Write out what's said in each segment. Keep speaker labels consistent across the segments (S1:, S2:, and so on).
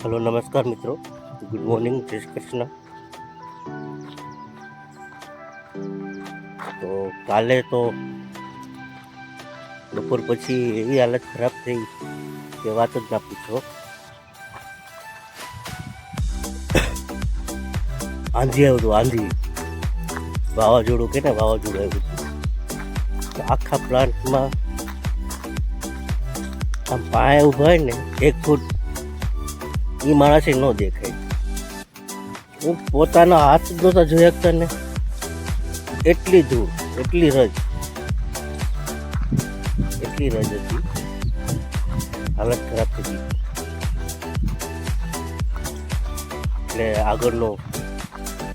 S1: Hello नमस्कार मित्रों, good morning, जय श्री कृष्ण। तो काले तो બપોર પછી એવી હાલત ખરાબ થઈ કે વાત જ ના પૂછો। આંધી આવ્યું, આંધી વાવાઝોડું કે ને વાવાઝોડું આવ્યું તો આખા પ્લાન્ટમાં આમ પાય ઊભા હોય ને 1 ફૂટ એ માણસે ન દેખાય। હું પોતાના હાથ જ નહોતા જોઈ શકતા ને, એટલી ધૂળ, એટલી રજ હતી, હાલત ખરાબ થઈ ગઈ। એટલે આગળનો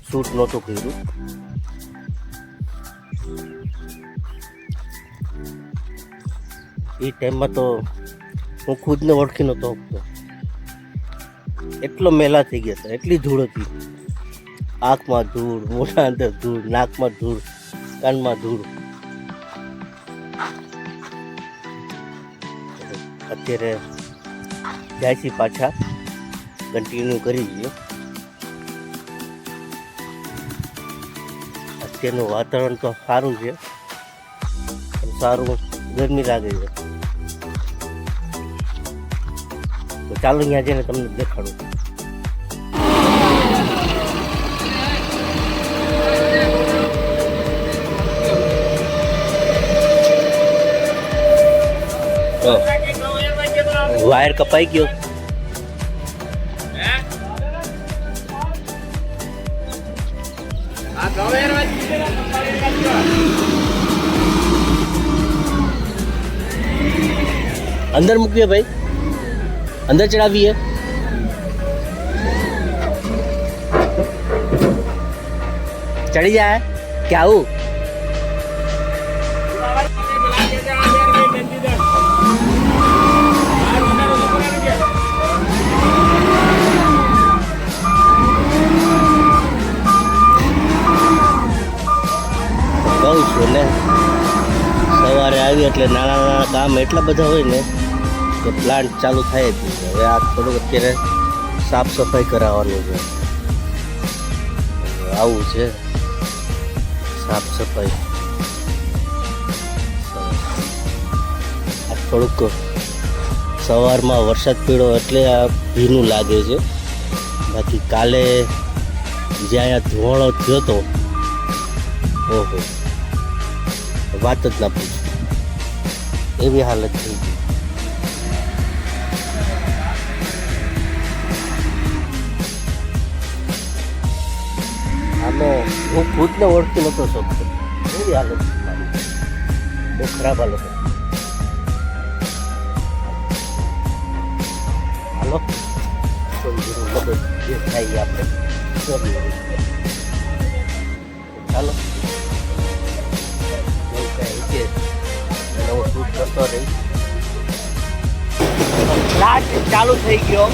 S1: શૂટ નહોતું કર્યું। એ ટાઈમમાં તો હું ખુદને ઓળખી નહોતો શકતો, એટલો મેલા થઈ ગયા હતા, એટલી ધૂળ હતી। આંખમાં ધૂળ, મોઢા અંદર ધૂળ, નાકમાં ધૂળ, કાનમાં ધૂળ। અત્યારે જાય છે પાછા કન્ટિન્યુ કરી દઈએ। અત્યારનું વાતાવરણ તો સારું છે, સારું ગરમી લાગે છે। તો ચાલો અહીંયા જઈને તમને દેખાડું। વાયર કપાઈ ગયો, અંદર મૂકીએ ભાઈ, અંદર ચડાવીએ। ચડી જાય કે આવું? કહું છું ને, સવારે આવી એટલે નાના નાના કામ એટલા બધા હોય ને કે પ્લાન્ટ ચાલુ થાય જ નહીં। હવે આ થોડુંક અત્યારે સાફ સફાઈ કરાવવાનું છે, આવું છે સાફ સફાઈ। આ થોડુંક સવારમાં વરસાદ પડ્યો એટલે આ ભીનું લાગે છે, બાકી કાલે જ્યાં અહીંયા ધુવાળો થયો હતો, ઓહો વાત જ ના પૂછો, એવી હાલત થઈ ગઈ। આમાં હું ખુદને ઓળખી નહોતો શકતો, એવી હાલત મારી, બહુ ખરાબ હાલત હતી। હાલો થોડી મદદ જે થાય આપણે કરીએ, ચાલો એવું કાંઈ છે અને હું શૂટ કરતો રહી। પ્લાન્ટ ચાલુ થઈ ગયો,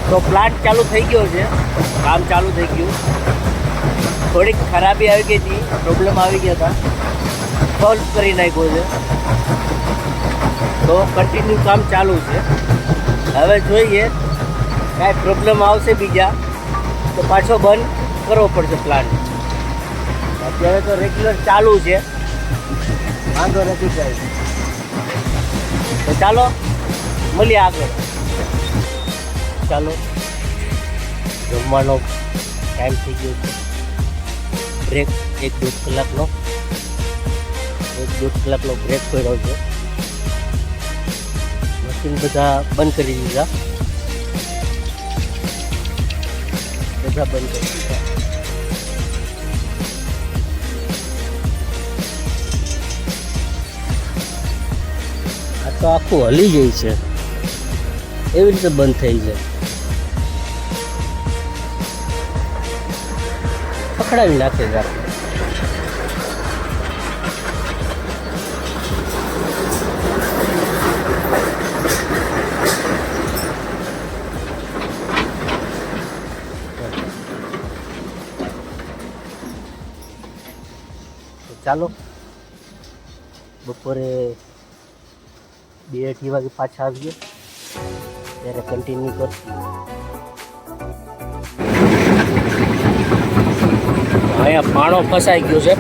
S1: તો પ્લાન્ટ ચાલુ થઈ ગયો છે, કામ ચાલુ થઈ ગયું। થોડીક ખરાબી આવી ગઈ હતી, પ્રોબ્લેમ આવી ગયા હતા, સોલ્વ કરી નાખ્યો છે। તો કન્ટિન્યુ કામ ચાલુ છે। હવે જોઈએ કાંઈ પ્રોબ્લેમ આવશે બીજા તો પાછો બંધ કરવો પડશે પ્લાન્ટ। અત્યારે તો રેગ્યુલર ચાલુ છે, વાંધો નથી કાંઈ। તો ચાલો મળીએ આગળ। ચાલો જમવાનો ટાઈમ થઈ ગયો છે, બ્રેક 1-2 કલાકનો બ્રેક પડ્યો છે। મશીન બધા બંધ કરી દીધા, તો આખું હલી જાય છે, એવી રીતે બંધ થઈ જાય. પકડાવી નાખે છે આખું. ચાલો બપોરે 2-2:30 વાગે પાછા આવીએ ત્યારે કન્ટિન્યુ કરશું. અહીંયા પાણો ફસાઈ ગયો છે,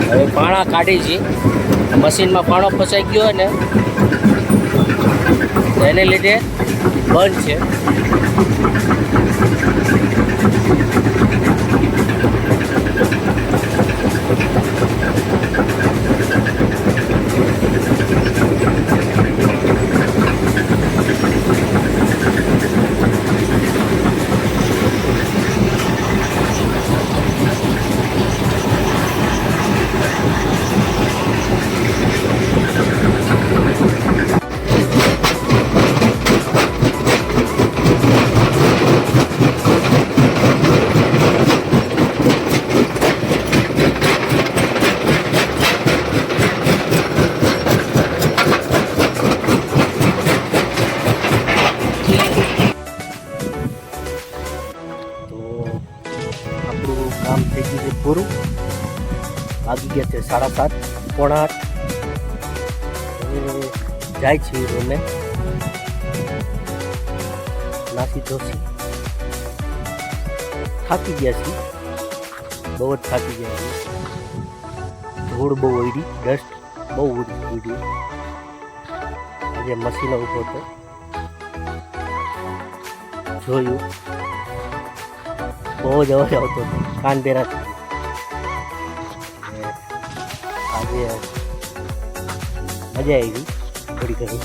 S1: હવે પાણા કાઢી છે. મશીનમાં પાણો ફસાઈ ગયો ને એને લીધે બંધ છે. કામ થઈ ગયું છે પૂરું. વાગી ગયા છે 7:30, 7:45. જાય છે રૂમે નાસી ધોસી. થાકી ગયા છે, બહુ જ થાકી ગયા છે. ધૂળ બહુ ઉડી, ડસ્ટ બહુ ઉડી. આજે મશીનો ઊભો હતો, જોયું બહુ જ અવાજ આવતો હતો, કાન બેરા થઈ ગયા. આજે મજા આવી થોડી ઘણી,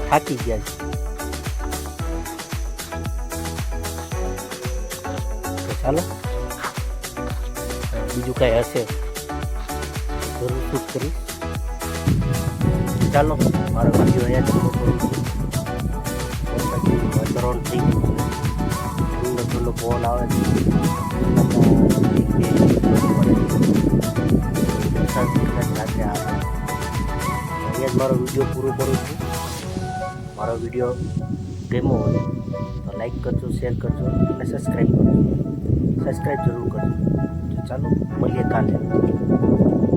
S1: થાકી ગયા છે. તો ચાલો બીજું કાંઈ હશે જરૂર શૂટ કરીશ. ચાલો મારો વિડીયો અહીંયા જ પૂરો કરું છું. વાતાવરણ થઈ ગયું છે, ઠંડો પવન આવે છે. રાત્રે આવે અહીંયા જ મારો વિડીયો પૂરો કરું છું. મારો વિડીયો ગમ્યો હોય તો લાઈક કરજો, શેર કરજો અને સબસ્ક્રાઈબ કરજો. સબસ્ક્રાઈબ જરૂર કરજો. ચાલો મળીએ કાલે.